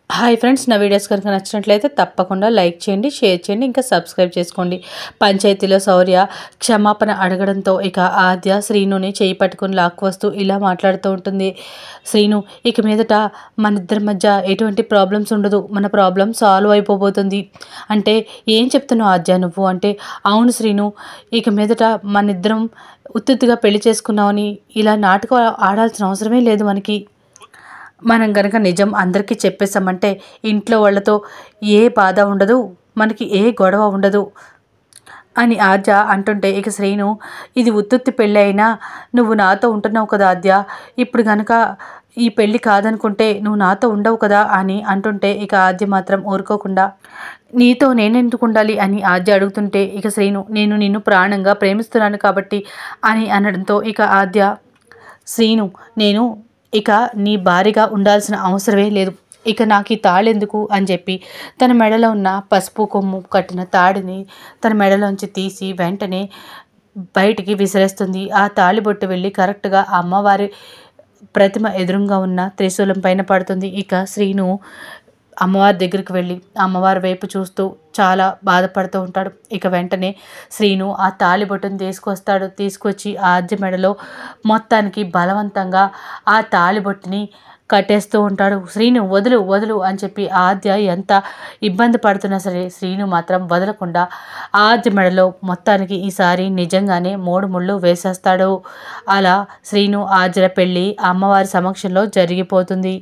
Hi friends, నా videos కనుక నచ్చినట్లయితే తప్పకుండా లైక్ చేయండి, షేర్ చేయండి, ఇంకా సబ్స్క్రైబ్ చేసుకోండి. పంచాయతీలో శౌర్య క్షమాపణ అడగడంతో ఇక ఆద్య శ్రీనుని చేయి పట్టుకుని లాక్కువస్తూ ఇలా మాట్లాడుతూ ఉంటుంది. శ్రీను, ఇక మీదట మన ఇద్దరి మధ్య ఎటువంటి ప్రాబ్లమ్స్ ఉండదు, మన ప్రాబ్లం సాల్వ్ అయిపోబోతుంది. అంటే ఏం చెప్తున్నావు ఆద్య నువ్వు అంటే, అవును శ్రీను, ఇక మీదట మన ఇద్దరం ఉత్తుత్తుగా పెళ్లి చేసుకున్నామని ఇలా నాటకం ఆడాల్సిన అవసరమే లేదు మనకి. మనం గనక నిజం అందరికీ చెప్పేసామంటే ఇంట్లో వాళ్ళతో ఏ బాధ ఉండదు, మనకి ఏ గొడవ ఉండదు అని ఆద్య అంటుంటే ఇక శ్రీను, ఇది ఉత్తుత్తి పెళ్ళి అయినా నువ్వు నాతో ఉంటున్నావు కదా ఆద్య, ఇప్పుడు కనుక ఈ పెళ్ళి కాదనుకుంటే నువ్వు నాతో ఉండవు కదా అని అంటుంటే ఇక ఆద్య మాత్రం ఊరుకోకుండా, నీతో నేనెందుకు ఉండాలి అని ఆద్య అడుగుతుంటే ఇక శ్రీను, నేను నిన్ను ప్రాణంగా ప్రేమిస్తున్నాను కాబట్టి అని అనడంతో ఇక ఆద్య, శ్రీను, నేను ఇక నీ భార్యగా ఉండాల్సిన అవసరమే లేదు, ఇక నాకు ఈ తాళెందుకు అని చెప్పి తన మెడలో ఉన్న పసుపు కొమ్ము కట్టిన తాడిని తన మెడలోంచి తీసి వెంటనే బయటికి విసిరేస్తుంది. ఆ తాళిబొట్టు వెళ్ళి కరెక్ట్గా ఆ అమ్మవారి ప్రతిమ ఎదురుగా ఉన్న త్రిశూలం పైన పడుతుంది. ఇక శ్రీను అమ్మవారి దగ్గరికి వెళ్ళి అమ్మవారి వైపు చూస్తూ చాలా బాధపడుతూ ఉంటాడు. ఇక వెంటనే శ్రీను ఆ తాళిబొట్టును తీసుకొచ్చి ఆ ఆద్య మెడలో మొత్తానికి బలవంతంగా ఆ తాళిబొట్టుని కట్టేస్తూ ఉంటాడు. శ్రీను, వదులు వదులు అని చెప్పి ఆద్య ఎంత ఇబ్బంది పడుతున్నా సరే శ్రీను మాత్రం వదలకుండా ఆద్య మెడలో మొత్తానికి ఈసారి నిజంగానే 3 ముళ్ళు వేసేస్తాడు. అలా శ్రీను ఆద్యల పెళ్ళి అమ్మవారి సమక్షంలో జరిగిపోతుంది.